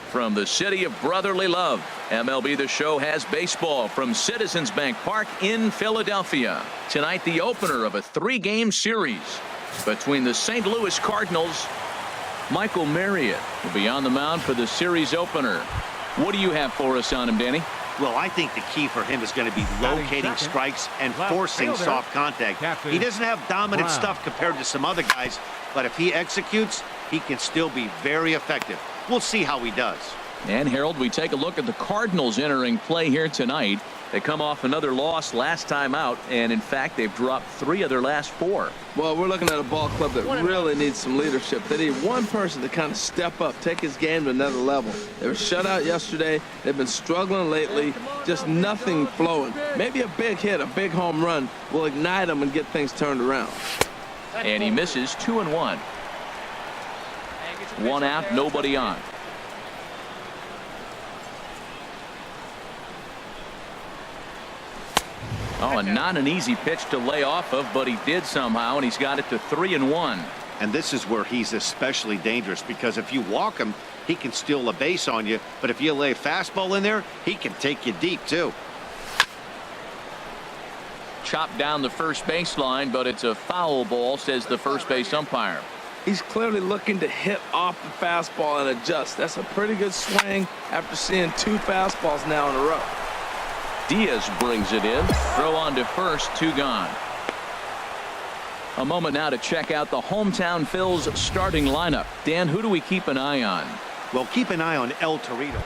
From the city of brotherly love, MLB The Show has baseball from Citizens Bank Park in Philadelphia. Tonight, the opener of a 3-game series between the St. Louis Cardinals. Michael Marriott will be on the mound for the series opener. What do you have for us on him, Danny? Well, I think the key for him is going to be locating strikes and forcing soft contact. Catfish. He doesn't have dominant stuff compared to some other guys, but if he executes, he can still be very effective. We'll see how he does. And Harold, we take a look at the Cardinals entering play here tonight. They come off another loss last time out, and in fact they've dropped 3 of their last 4. Well, we're looking at a ball club that really needs some leadership. They need one person to kind of step up, take his game to another level. They were shut out yesterday. They've been struggling lately, just nothing flowing. Maybe a big hit, a big home run will ignite them and get things turned around. And he misses 2-1. 1 out, nobody on. Oh, and not an easy pitch to lay off of, but he did somehow, and he's got it to 3-1. And this is where he's especially dangerous, because if you walk him, he can steal a base on you. But if you lay a fastball in there, he can take you deep, too. Chopped down the first baseline, but it's a foul ball, says the first base umpire. He's clearly looking to hit off the fastball and adjust. That's a pretty good swing after seeing 2 fastballs now in a row. Diaz brings it in. Throw on to first, 2 gone. A moment now to check out the hometown Phil's starting lineup. Dan, who do we keep an eye on? Well, keep an eye on El Torito.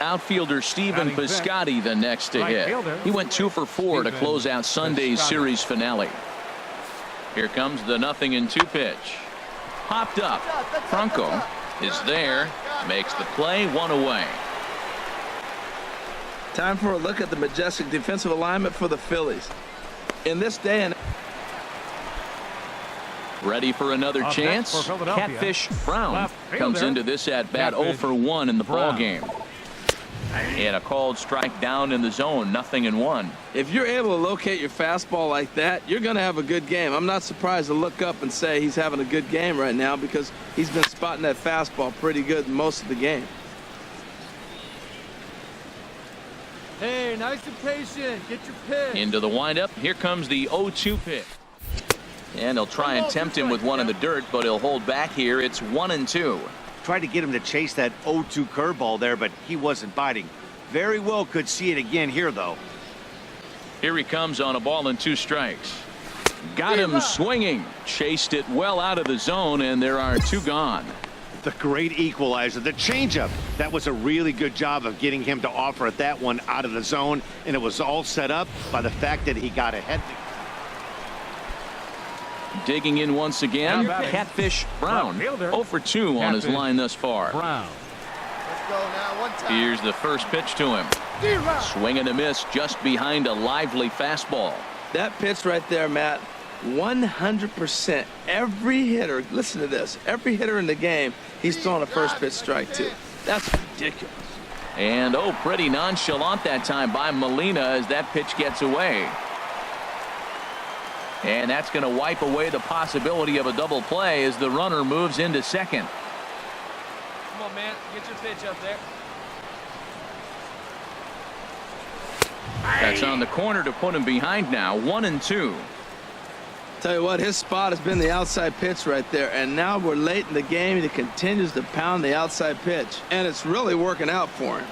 Outfielder Steven Piscotty the next to hit. He went 2 for 4 to close out Sunday's series finale. Here comes the 0-2 pitch. Popped up. Franco is there. Makes the play, 1 away. Time for a look at the majestic defensive alignment for the Phillies. In this day and ready for another chance. Catfish Brown comes into this at bat 0 for 1 in the ball game. And a called strike down in the zone, 0-1. if you're able to locate your fastball like that, you're going to have a good game. I'm not surprised to look up and say he's having a good game right now, because he's been spotting that fastball pretty good most of the game. Hey, nice and patient. Get your pitch. Into the windup. Here comes the 0-2 pitch. And they'll try and tempt him with one in the dirt, but he'll hold back here. It's 1-2. Tried to get him to chase that 0-2 curveball there, but he wasn't biting. Very well could see it again here, though. Here he comes on a ball and 2 strikes. Got him swinging. Chased it well out of the zone, and there are 2 gone. The great equalizer, the changeup. That was a really good job of getting him to offer at that one out of the zone, and it was all set up by the fact that he got ahead. Digging in once again, Catfish Brown, 0 for 2 on his line thus far. Brown. Let's go now, 1 time. Here's the first pitch to him. Swing and a miss just behind a lively fastball. That pitch right there, Matt, 100%. Every hitter, listen to this, every hitter in the game, he's throwing a first pitch strike to. That's ridiculous. And pretty nonchalant that time by Molina as that pitch gets away. And that's going to wipe away the possibility of a double play as the runner moves into second. Come on, man. Get your pitch up there. That's on the corner to put him behind now. 1-2. Tell you what, his spot has been the outside pitch right there, and now we're late in the game and he continues to pound the outside pitch, and it's really working out for him.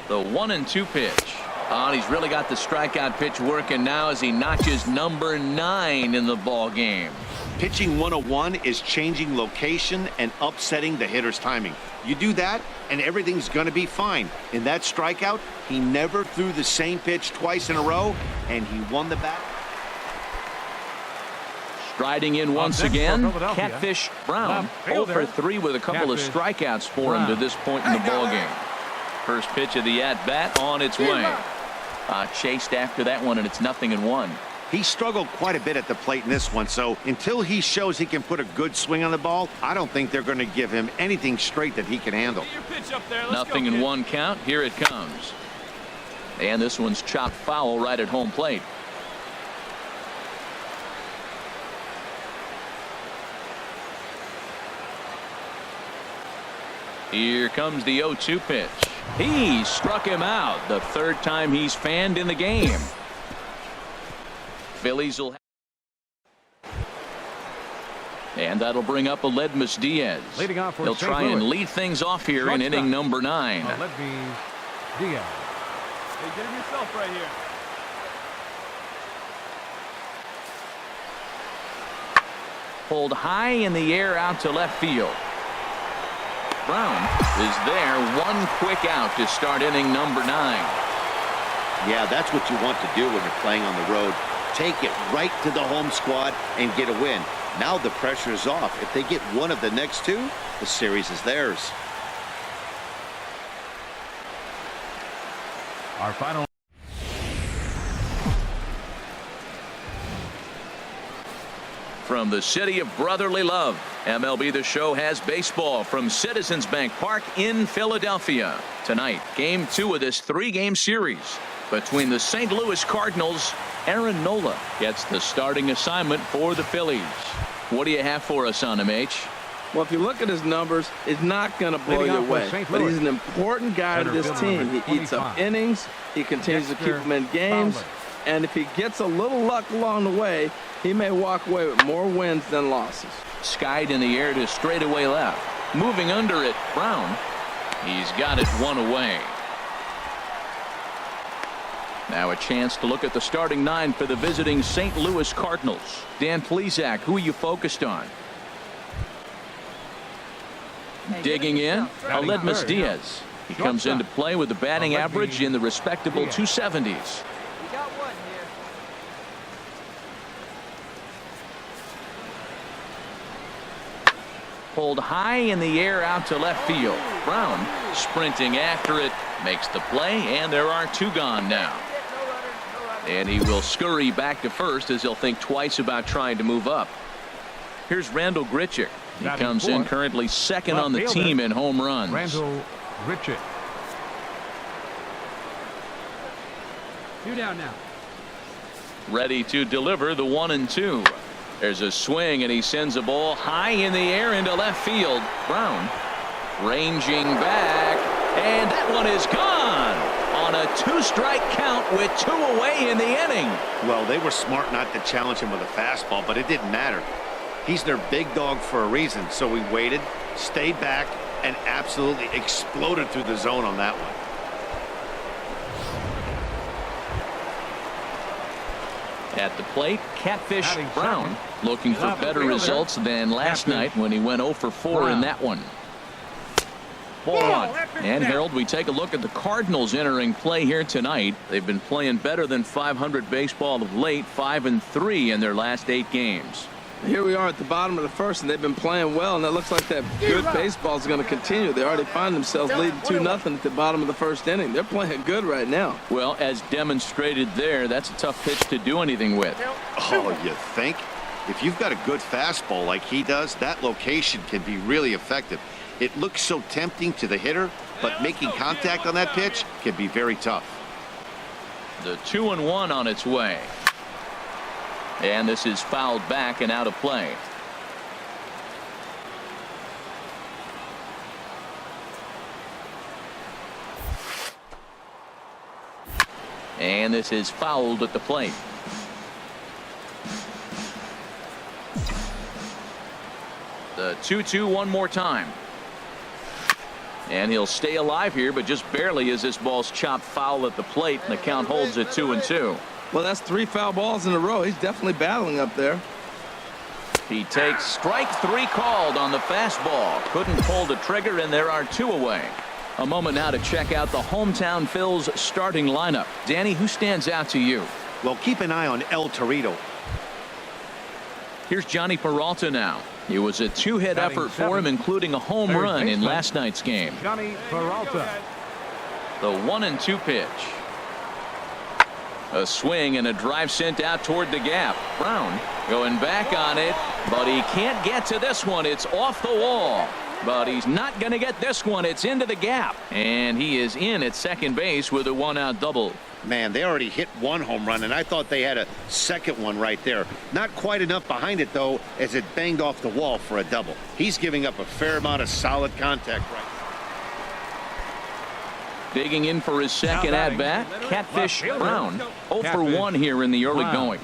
The 1-2 pitch. And he's really got the strikeout pitch working now as he notches number 9 in the ball game. Pitching 101 is changing location and upsetting the hitter's timing. You do that, and everything's going to be fine. In that strikeout, he never threw the same pitch twice in a row, and he won the bat. Striding in once again, Catfish Brown, 0 for 3 with a couple of strikeouts for him to this point in the ball game. First pitch of the at-bat on its way. Chased after that one, and it's 0-1. He struggled quite a bit at the plate in this one, so until he shows he can put a good swing on the ball, I don't think they're going to give him anything straight that he can handle. 0-1 count. Here it comes. And this one's chopped foul right at home plate. Here comes the 0-2 pitch. He struck him out, the third time he's fanned in the game. Phillies will. And that'll bring up Aledmus Diaz. Leading off for He'll St. try Louis. and lead things off here in Shortstop. inning number 9. Aledmus Diaz. Hey, get him yourself right here. Pulled high in the air out to left field. Brown is there. One quick out to start inning number 9. Yeah, that's what you want to do when you're playing on the road. Take it right to the home squad and get a win. Now the pressure is off. If they get one of the next two, the series is theirs. Our final. From the city of brotherly love, MLB The Show has baseball from Citizens Bank Park in Philadelphia. Tonight, Game 2 of this 3-game series between the St. Louis Cardinals. Aaron Nola gets the starting assignment for the Phillies. What do you have for us on him, H? Well, if you look at his numbers, it's not going to blow Leading you off with away. St. But Louis. he's an important guy to Center this fielder team. number He eats up 25. innings. He continues to keep Dexter them in games. Fowler. And if he gets a little luck along the way, he may walk away with more wins than losses. Skied in the air to straightaway left. Moving under it, Brown. He's got it one away. Now a chance to look at the starting 9 for the visiting St. Louis Cardinals. Dan Plesac, who are you focused on? Digging in, Aledmus Diaz. He comes into play with a batting average in the respectable 270s. We got one here. Pulled high in the air out to left field. Brown sprinting after it, makes the play, and there are 2 gone now. And he will scurry back to first as he'll think twice about trying to move up. Here's Randall Grichuk. He Batting comes in fourth. currently second Left on the fielder, team in home runs. Randall Grichuk. 2 down now. Ready to deliver the 1-2. There's a swing and he sends a ball high in the air into left field. Brown ranging back, and that one is gone on a 2-strike count with 2 away in the inning. Well, they were smart not to challenge him with a fastball, but it didn't matter. He's their big dog for a reason, so he waited, stayed back, and absolutely exploded through the zone on that one. At the plate, Catfish Batting Brown second. looking for Left better fielder, results than last Catfish night when he went 0 for 4 in Brown. that one. Ball 1. And Harold, we take a look at the Cardinals entering play here tonight. They've been playing better than .500 baseball of late, 5-3 in their last 8 games. Here we are at the bottom of the first, and they've been playing well, and it looks like that good baseball is going to continue. They already find themselves leading 2-0 at the bottom of the first inning. They're playing good right now. Well, as demonstrated there, that's a tough pitch to do anything with. Oh, you think? If you've got a good fastball like he does, that location can be really effective. It looks so tempting to the hitter, but making contact on that pitch can be very tough. The 2-1 on its way. And this is fouled back and out of play. And this is fouled at the plate. The 2-2 one more time. And he'll stay alive here, but just barely as this ball's chopped foul at the plate, and the count holds at 2-2. Well, that's 3 foul balls in a row. He's definitely battling up there. He takes strike 3 called on the fastball. Couldn't pull the trigger, and there are 2 away. A moment now to check out the hometown Phils starting lineup. Danny, who stands out to you? Well, keep an eye on El Torito. Here's Johnny Peralta now. It was a 2-hit Batting effort for seventh. him, including a home Third run in baseman. last night's game. Johnny Peralta. The 1-2 pitch. A swing and a drive sent out toward the gap. Brown going back on it, but he can't get to this one. It's off the wall, but he's not going to get this one. It's into the gap, and he is in at second base with a 1-out double. Man, they already hit 1 home run, and I thought they had a second one right there. Not quite enough behind it, though, as it banged off the wall for a double. He's giving up a fair amount of solid contact right now. Digging in for his second at-bat, Catfish Brown. 0 for 1 here in the early going.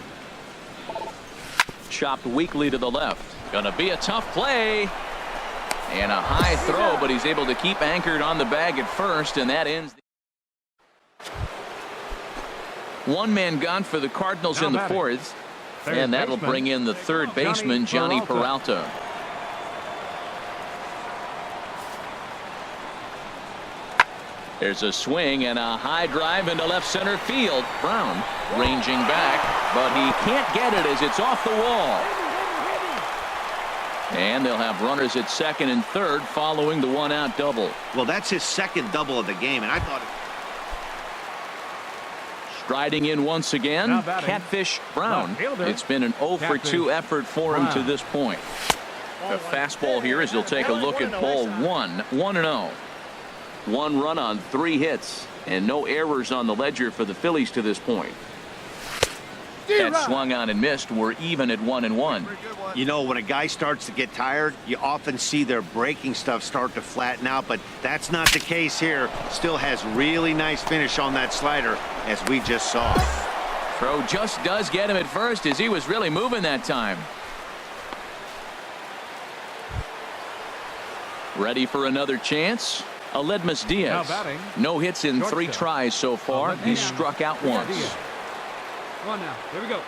Chopped weakly to the left. Gonna be a tough play. And a high throw, but he's able to keep anchored on the bag at first, and that ends. One man gone for the Cardinals in the fourth. And that'll bring in the third baseman, Johnny Peralta. There's a swing and a high drive into left center field. Brown ranging back, but he can't get it as it's off the wall. And they'll have runners at second and third following the one-out double. Well, that's his second double of the game, and I thought... Striding in once again, Catfish Brown. It's been an 0 for 2 effort for him to this point. The fastball here as he'll take a look at ball 1, 1-0. 1 run on 3 hits, and no errors on the ledger for the Phillies to this point. That swung on and missed. We're even at 1-1. You know, when a guy starts to get tired, you often see their breaking stuff start to flatten out, but that's not the case here. Still has really nice finish on that slider, as we just saw. Throw just does get him at first, as he was really moving that time. Ready for another chance? Aledmus Diaz. No hits in 3 tries so far. He's struck out once. Come on now. Here we go.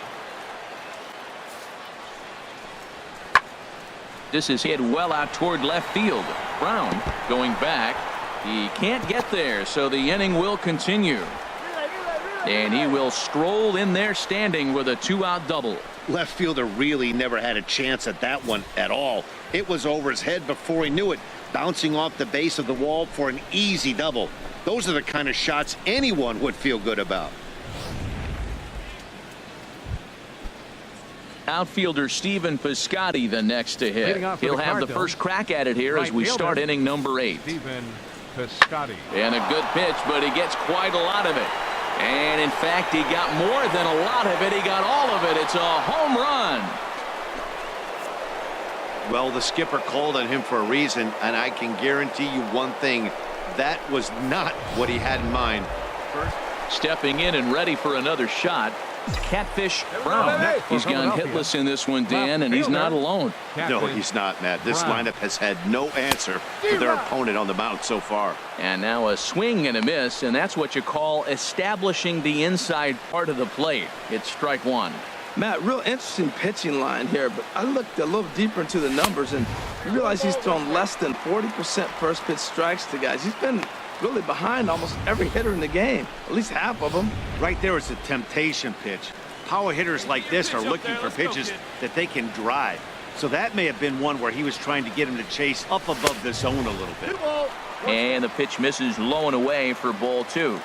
This is hit well out toward left field. Brown going back. He can't get there, so the inning will continue. And he will stroll in there standing with a 2-out double. Left fielder really never had a chance at that one at all. It was over his head before he knew it, bouncing off the base of the wall for an easy double. Those are the kind of shots anyone would feel good about. Outfielder Stephen Piscotty the next to hit. He'll have the first crack at it here as we start inning number 8. Stephen Piscotty. And a good pitch, but he gets quite a lot of it. And in fact, he got more than a lot of it. He got all of it. It's a home run. Well, the skipper called on him for a reason, and I can guarantee you one thing. That was not what he had in mind. Stepping in and ready for another shot, Catfish Brown. He's gone hitless in this one, Dan, and he's not alone. No, he's not, Matt. This lineup has had no answer for their opponent on the mound so far. And now a swing and a miss, and that's what you call establishing the inside part of the plate. It's strike 1. Matt, real interesting pitching line here, but I looked a little deeper into the numbers and you realize he's thrown less than 40% first pitch strikes to guys. He's been really behind almost every hitter in the game, at least half of them. Right there is a temptation pitch. Power hitters like this are looking for pitches that they can drive. So that may have been one where he was trying to get him to chase up above the zone a little bit. And the pitch misses low and away for ball 2.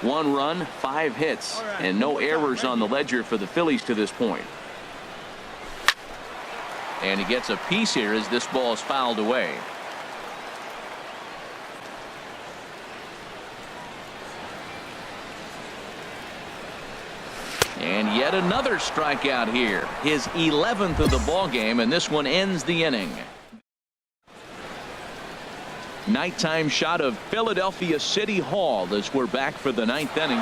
1 run, 5 hits, and no errors on the ledger for the Phillies to this point. And he gets a piece here as this ball is fouled away. And yet another strikeout here. His 11th of the ball game, and this one ends the inning. Nighttime shot of Philadelphia City Hall as we're back for the 9th inning.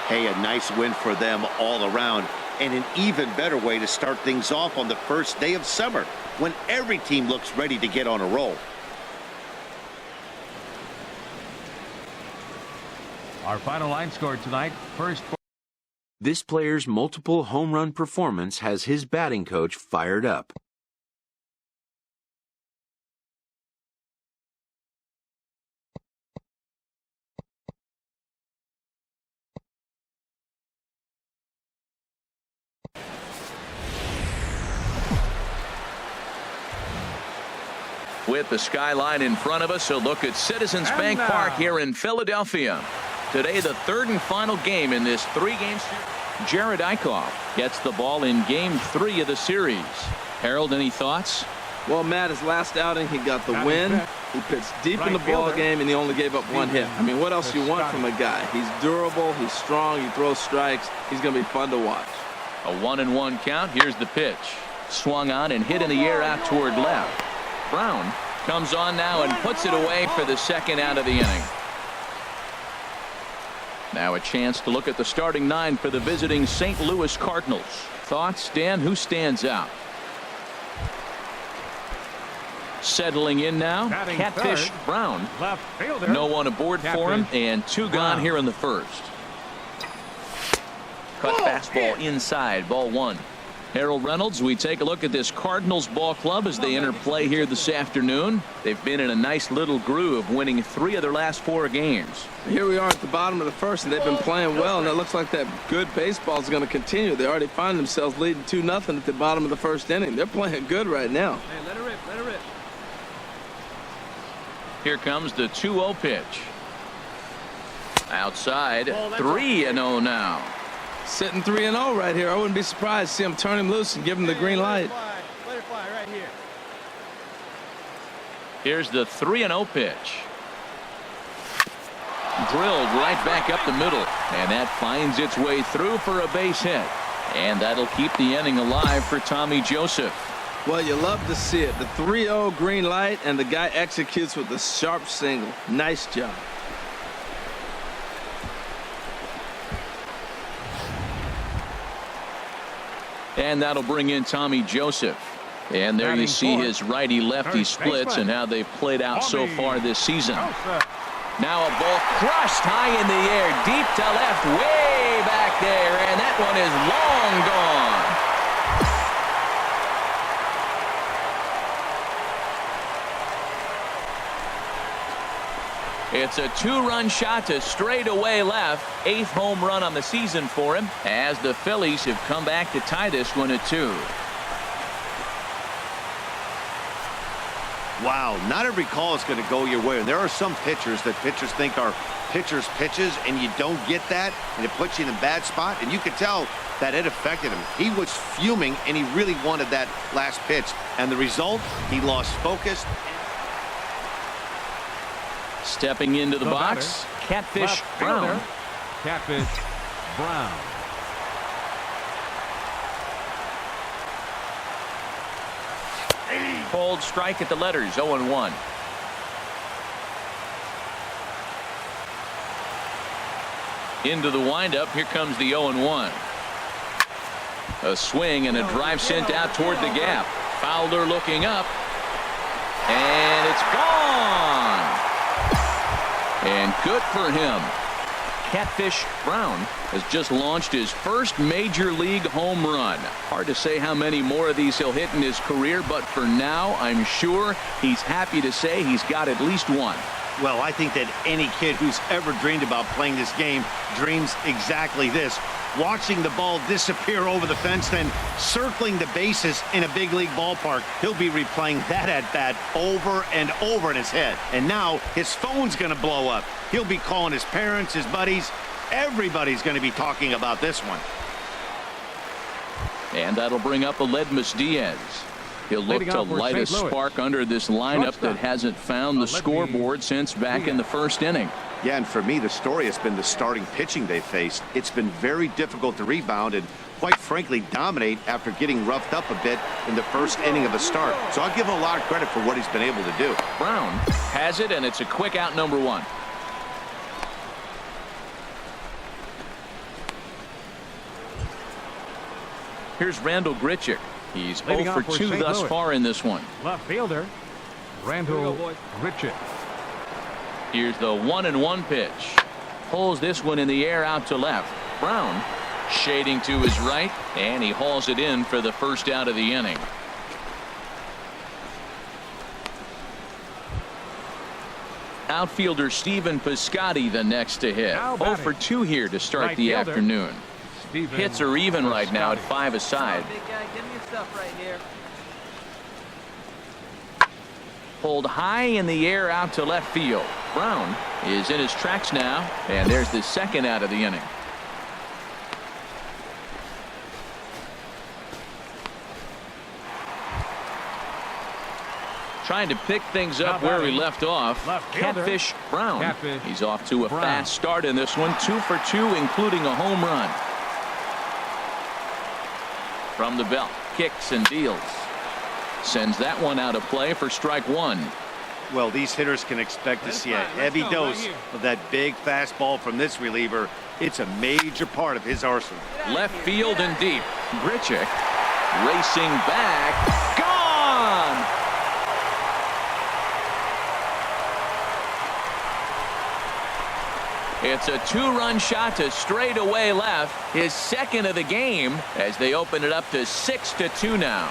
Hey, a nice win for them all around, and an even better way to start things off on the first day of summer when every team looks ready to get on a roll. Our final line score tonight. First. This player's multiple home run performance has his batting coach fired up. With the skyline in front of us, a look at Citizens Bank Park here in Philadelphia. Today, the 3rd and final game in this 3-game series. Jared Eichhoff gets the ball in game 3 of the series. Harold, any thoughts? Well, Matt, his last outing, he got the win. He pitched deep in the ball game, and he only gave up 1 hit. I mean, what else you want from a guy? He's durable, he's strong, he throws strikes. He's going to be fun to watch. A 1-1 count. Here's the pitch. Swung on and hit in the air out toward left. Brown comes on now and puts it away for the 2nd out of the inning. Now a chance to look at the starting 9 for the visiting St. Louis Cardinals. Thoughts, Dan? Who stands out? Settling in now, Batting Catfish third, Brown. Left fielder. No one aboard for him, Catfish and 2 gone Brown. here in the first. Cut fastball inside, ball 1. Harold Reynolds, we take a look at this Cardinals ball club as they enter play here this afternoon. They've been in a nice little groove, winning 3 of their last 4 games. Here we are at the bottom of the first, and they've been playing well, and it looks like that good baseball is going to continue. They already find themselves leading 2-0 at the bottom of the first inning. They're playing good right now. Hey, let it rip, let it rip. Here comes the 2-0 pitch. Outside, 3-0 now. Sitting 3-0 right here. I wouldn't be surprised to see him turn him loose and give him the green light. Let it fly right here. Here's the 3-0 pitch. Drilled right back up the middle, and that finds its way through for a base hit. And that'll keep the inning alive for Tommy Joseph. Well, you love to see it. The 3-0 green light, and the guy executes with a sharp single. Nice job. And that'll bring in Tommy Joseph. And there you see his righty-lefty splits and how they've played out so far this season. Now a ball crushed high in the air, deep to left, way back there, and that one is long gone. It's a 2-run shot to straightaway left. 8th home run on the season for him, as the Phillies have come back to tie this one at 2. Wow, not every call is going to go your way. And there are some pitchers that pitchers think are pitchers' pitches, and you don't get that, and it puts you in a bad spot. And you could tell that it affected him. He was fuming, and he really wanted that last pitch. And the result, he lost focus. Stepping into the box, Catfish Brown. Catfish Brown. Cold strike at the letters, 0-1. Into the windup, here comes the 0-1. A swing and a drive sent out toward the gap. Fowler looking up, and it's gone. And good for him. Catfish Brown has just launched his first major league home run. Hard to say how many more of these he'll hit in his career, but for now, I'm sure he's happy to say he's got at least one. Well, I think that any kid who's ever dreamed about playing this game dreams exactly this. Watching the ball disappear over the fence, then circling the bases in a big league ballpark. He'll be replaying that at-bat over and over in his head. And now his phone's going to blow up. He'll be calling his parents, his buddies. Everybody's going to be talking about this one. And that'll bring up Aledmus Diaz. He'll look to light a spark under this lineup that hasn't found the scoreboard since back in the first inning. Yeah, and for me, the story has been the starting pitching they faced. It's been very difficult to rebound and, quite frankly, dominate after getting roughed up a bit in the first inning of a start. So I'll give him a lot of credit for what he's been able to do. Brown has it, and it's a quick out, number 1. Here's Randall Grichuk. He's 0 for 2 thus far in this one. Left fielder, Randall Grichuk. Here's the 1-1 pitch. Pulls this one in the air out to left. Brown shading to his right, and he hauls it in for the first out of the inning. Outfielder Stephen Piscotty the next to hit. 0 for 2 here to start the afternoon. Hits are even right now at 5 aside. Big guy, give me your stuff right here. Pulled high in the air out to left field. Brown is in his tracks now, and there's the second out of the inning. Trying to pick things up where he left off. Catfish Brown. He's off to a fast start in this one. 2 for 2, including a home run. From the belt, kicks and deals. Sends that one out of play for strike 1. Well, these hitters can expect to see a heavy dose of that big fastball from this reliever. It's a major part of his arsenal. Left field and deep. Grichuk racing back. Gone! It's a two-run shot to straightaway left. His second of the game as they open it up to 6-2 now.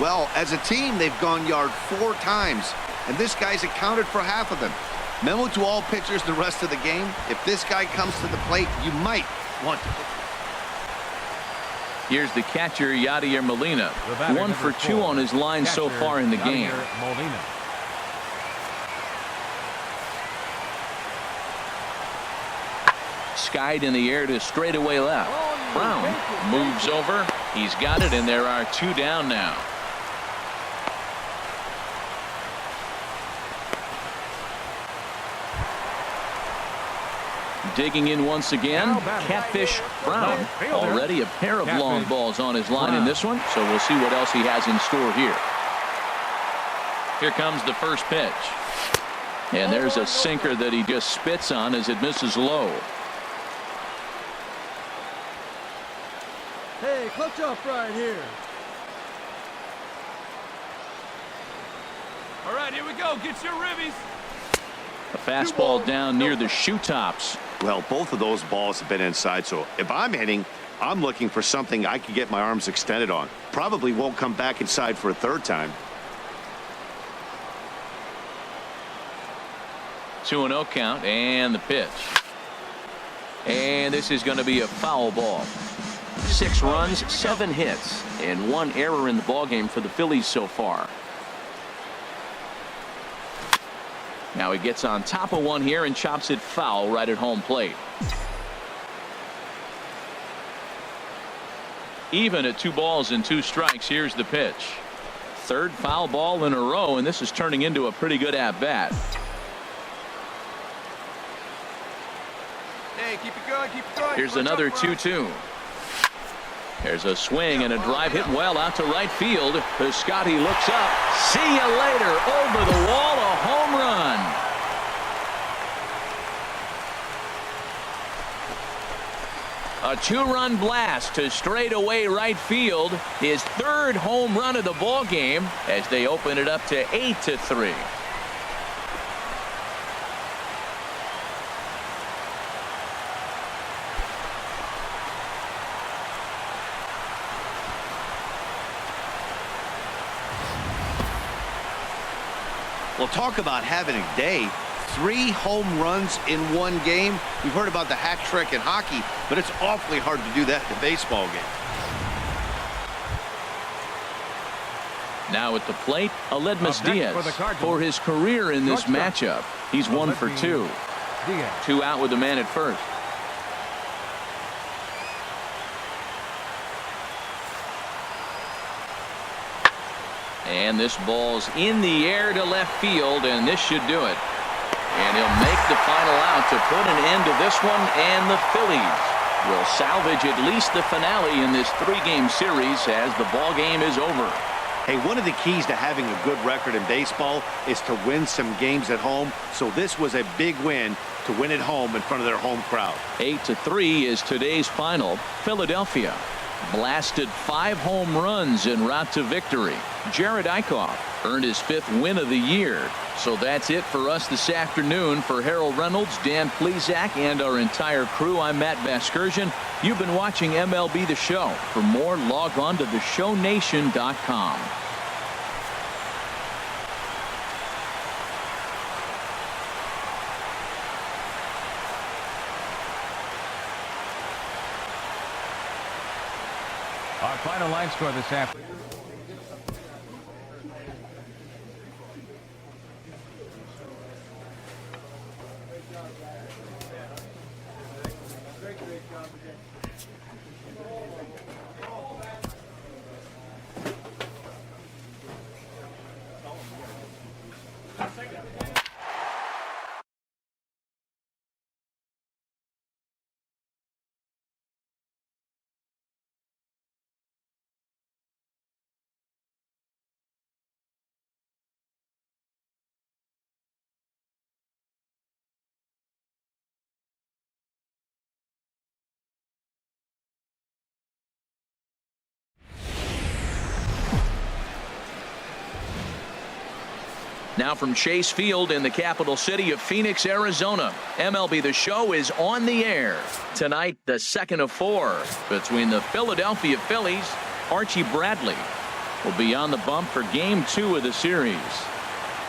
Well, as a team, they've gone yard 4 times, and this guy's accounted for half of them. Memo to all pitchers the rest of the game. If this guy comes to the plate, you might want to. Here's the catcher, Yadier Molina. 1 for 2 on his line so far in the game. Molina. Skied in the air to straightaway left. Brown moves over. He's got it, and there are 2 down now. Digging in once again, Catfish Brown. Already a pair of long balls on his line in this one, so we'll see what else he has in store here. Here comes the first pitch. And there's a sinker that he just spits on as it misses low. Hey, clutch up right here. All right, here we go. Get your ribbies. A fastball down near the shoe tops. Well, both of those balls have been inside, so if I'm hitting, I'm looking for something I can get my arms extended on. Probably won't come back inside for a third time. 2-0 count, and the pitch. And this is going to be a foul ball. 6 runs, 7 hits, and 1 error in the ballgame for the Phillies so far. Now he gets on top of one here and chops it foul right at home plate. Even at 2 balls and 2 strikes. Here's the pitch. 3rd foul ball in a row, and this is turning into a pretty good at-bat. Hey, keep it going, keep it going. Here's another 2-2. There's a swing and a drive hit well out to right field. Piscotty looks up. See you later. Over the wall, a home run. A 2-run blast to straightaway right field. His 3rd home run of the ball game as they open it up to 8-3. Well, talk about having a day. 3 home runs in 1 game. We've heard about the hat trick in hockey, but it's awfully hard to do that in a baseball game. Now at the plate, Aledmus Diaz for his career in this matchup. He's 1 for 2. 2 out with the man at first. And this ball's in the air to left field, and this should do it. And he'll make the final out to put an end to this one, and the Phillies will salvage at least the finale in this 3-game series as the ball game is over. Hey, one of the keys to having a good record in baseball is to win some games at home. So this was a big win to win at home in front of their home crowd. 8-3 is today's final. Philadelphia blasted 5 home runs en route to victory. Jared Eichhoff earned his 5th win of the year. So that's it for us this afternoon. For Harold Reynolds, Dan Plesac, and our entire crew, I'm Matt Vasgersian. You've been watching MLB The Show. For more, log on to theshownation.com. Our final line score this afternoon. Now from Chase Field in the capital city of Phoenix, Arizona, MLB The Show is on the air. Tonight, the second of 4 between the Philadelphia Phillies. Archie Bradley will be on the bump for Game 2 of the series.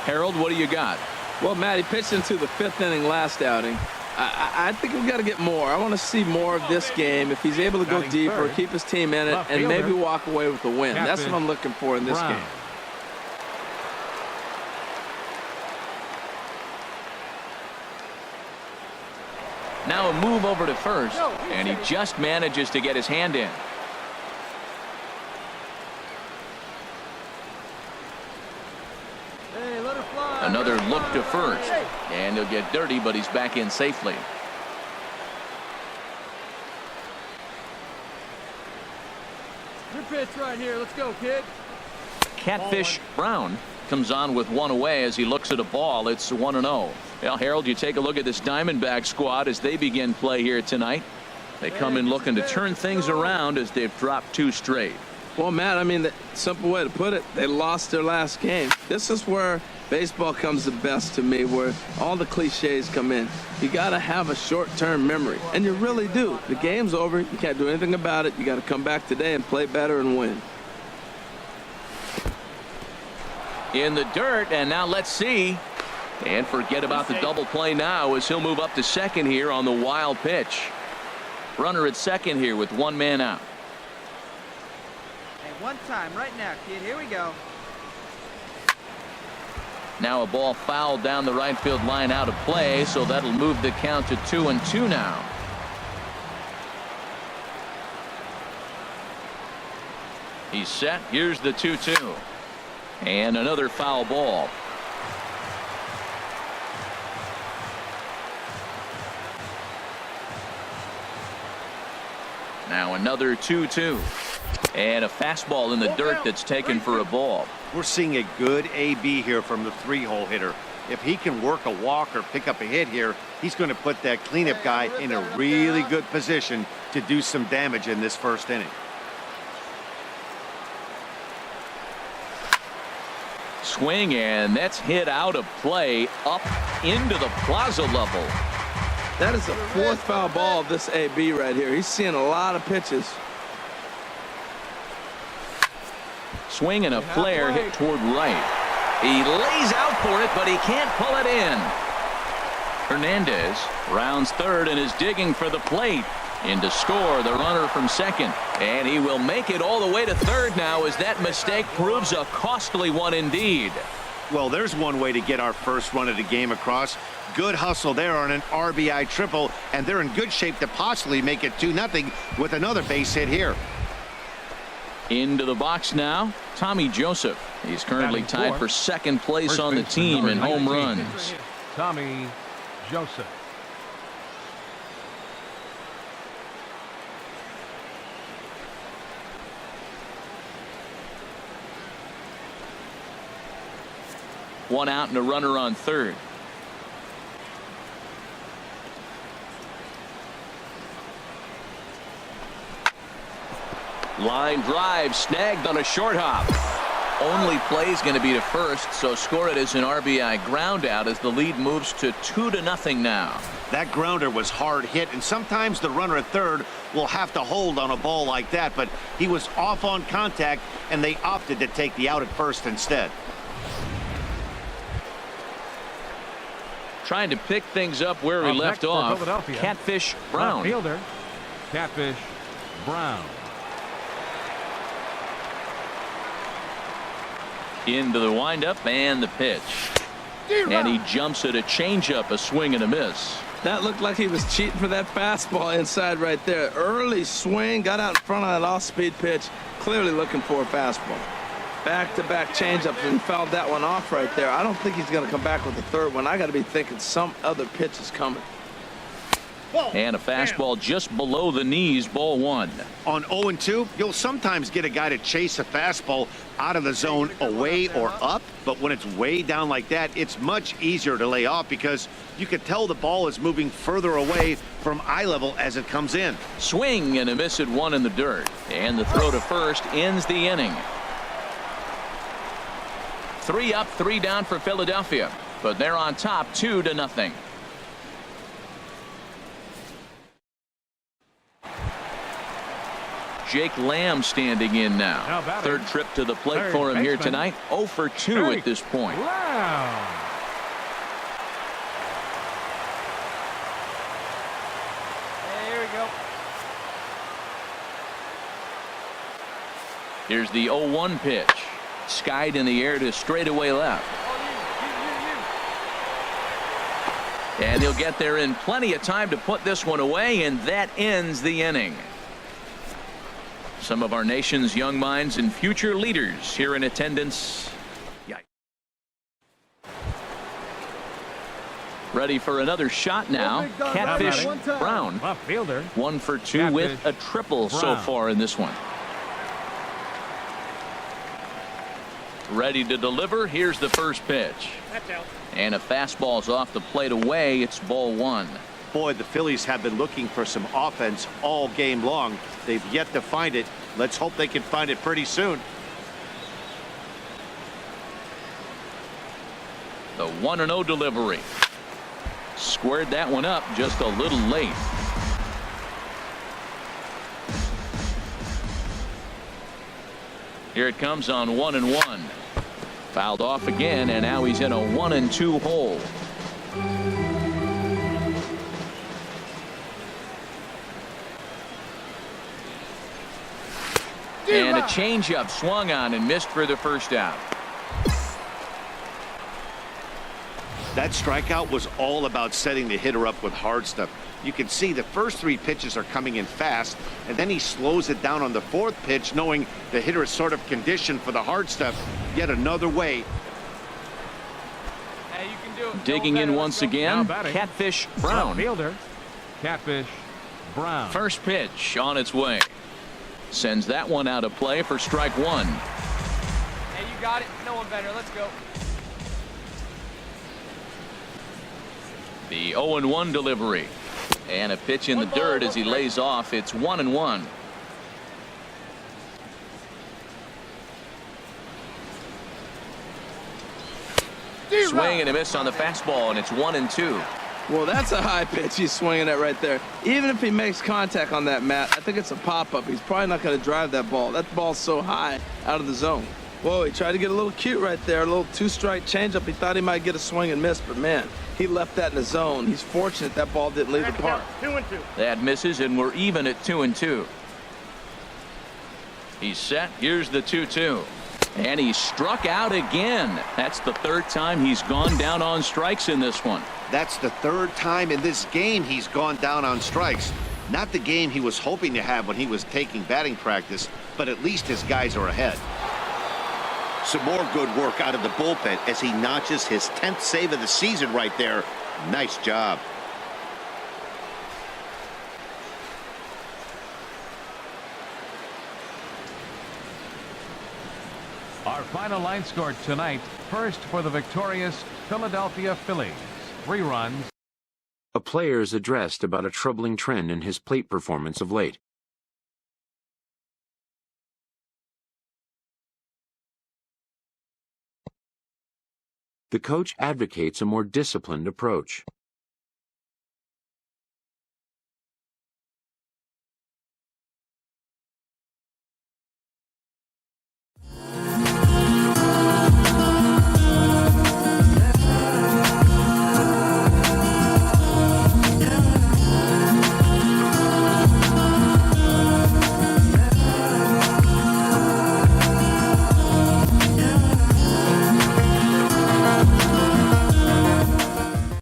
Harold, what do you got? Well, Matt, he pitched into the 5th inning last outing. I think we've got to get more. I want to see more of this game. If he's able to go deeper, keep his team in it, and maybe walk away with a win. That's what I'm looking for in this game. Now a move over to first, and he just manages to get his hand in. Hey, let her fly. Another look to first, and he'll get dirty, but he's back in safely. Your pitch right here. Let's go, kid. Catfish Brown comes on with one away as he looks at a ball. It's 1-0. Well, Harold, you take a look at this Diamondback squad as they begin play here tonight. They come in looking to turn things around as they've dropped 2 straight. Well, Matt, I mean, the simple way to put it, they lost their last game. This is where baseball comes the best to me, where all the cliches come in. You got to have a short-term memory, and you really do. The game's over. You can't do anything about it. You got to come back today and play better and win. In the dirt, and now let's see. And forget about the double play now as he'll move up to second here on the wild pitch. Runner at second here with 1 man out. Hey, one time right now, kid. Here we go. Now a ball fouled down the right field line out of play, so that'll move the count to 2-2 now. He's set. Here's the 2-2. And another foul ball. Now another 2-2. And a fastball in the dirt that's taken for a ball. We're seeing a good AB here from the 3-hole hitter. If he can work a walk or pick up a hit here, he's going to put that cleanup guy in a really good position to do some damage in this first inning. Swing, and that's hit out of play up into the plaza level. That is the 4th foul ball of this AB right here. He's seeing a lot of pitches. Swing and a flare hit toward right. He lays out for it, but he can't pull it in. Hernandez rounds third and is digging for the plate. In to score the runner from second, and he will make it all the way to third now as that mistake proves a costly one indeed. Well, there's one way to get our first run of the game across. Good hustle there on an RBI triple, and they're in good shape to possibly make it 2-0 with another base hit here. Into the box now, Tommy Joseph. He's currently tied for second place on the team in home runs. Tommy Joseph. One out and a runner on third. Line drive snagged on a short hop. Only play is going to be to first, so score it as an RBI ground out as the lead moves to 2-0 now. That grounder was hard hit, and sometimes the runner at third will have to hold on a ball like that, but he was off on contact, and they opted to take the out at first instead. Trying to pick things up where we left off. Catfish Brown. Fielder, Catfish Brown. Into the windup and the pitch. And he jumps at a changeup, a swing and a miss. That looked like he was cheating for that fastball inside right there. Early swing, got out in front of that off-speed pitch, clearly looking for a fastball. Back-to-back changeups, and he fouled that one off right there. I don't think he's going to come back with the third one. I got to be thinking some other pitch is coming. And a fastball just below the knees, ball one. On 0-2, you'll sometimes get a guy to chase a fastball out of the zone away or up, but when it's way down like that, it's much easier to lay off because you can tell the ball is moving further away from eye level as it comes in. Swing and a miss at one in the dirt. And the throw to first ends the inning. 3 up, 3 down for Philadelphia, but they're on top 2-0. Jake Lamb standing in now. Third trip to the plate for him here tonight. 0 for 2 at this point. Here we go. Here's the 0-1 pitch. Skied in the air to straightaway left. And he'll get there in plenty of time to put this one away, and that ends the inning. Some of our nation's young minds and future leaders here in attendance. Ready for another shot now. Catfish Brown. 1 for 2 with a triple so far in this one. Ready to deliver. Here's the first pitch. And a fastball's off the plate away. It's ball one. Boy, the Phillies have been looking for some offense all game long. They've yet to find it. Let's hope they can find it pretty soon. The 1-0 delivery. Squared that one up just a little late. Here it comes on 1-1. Fouled off again, and now he's in a 1-2 hole. And a changeup swung on and missed for the first out. That strikeout was all about setting the hitter up with hard stuff. You can see the first 3 pitches are coming in fast, and then he slows it down on the 4th pitch, knowing the hitter is sort of conditioned for the hard stuff yet another way. Hey, you can do it. Digging in once again, Catfish Brown. Catfish Brown. First pitch on its way. Sends that one out of play for strike one. Hey, you got it. No one better. Let's go. The 0-1 delivery. And a pitch in the dirt as he lays off. It's 1-1. Swing and a miss on the fastball, and it's 1-2. Well, that's a high pitch he's swinging at right there. Even if he makes contact on that, Matt, I think it's a pop-up. He's probably not going to drive that ball. That ball's so high out of the zone. Whoa, he tried to get a little cute right there. A little 2-strike changeup. He thought he might get a swing and miss, but, man, he left that in the zone. He's fortunate that ball didn't leave the park. 2-2. That misses, and we're even at 2-2. He's set. Here's the 2-2. And he struck out again. That's the 3rd time he's gone down on strikes in this one. That's the 3rd time in this game he's gone down on strikes. Not the game he was hoping to have when he was taking batting practice, but at least his guys are ahead. Some more good work out of the bullpen as he notches his 10th save of the season right there. Nice job. Our final line score tonight. First for the victorious Philadelphia Phillies. 3 runs. A player is addressed about a troubling trend in his plate performance of late. The coach advocates a more disciplined approach.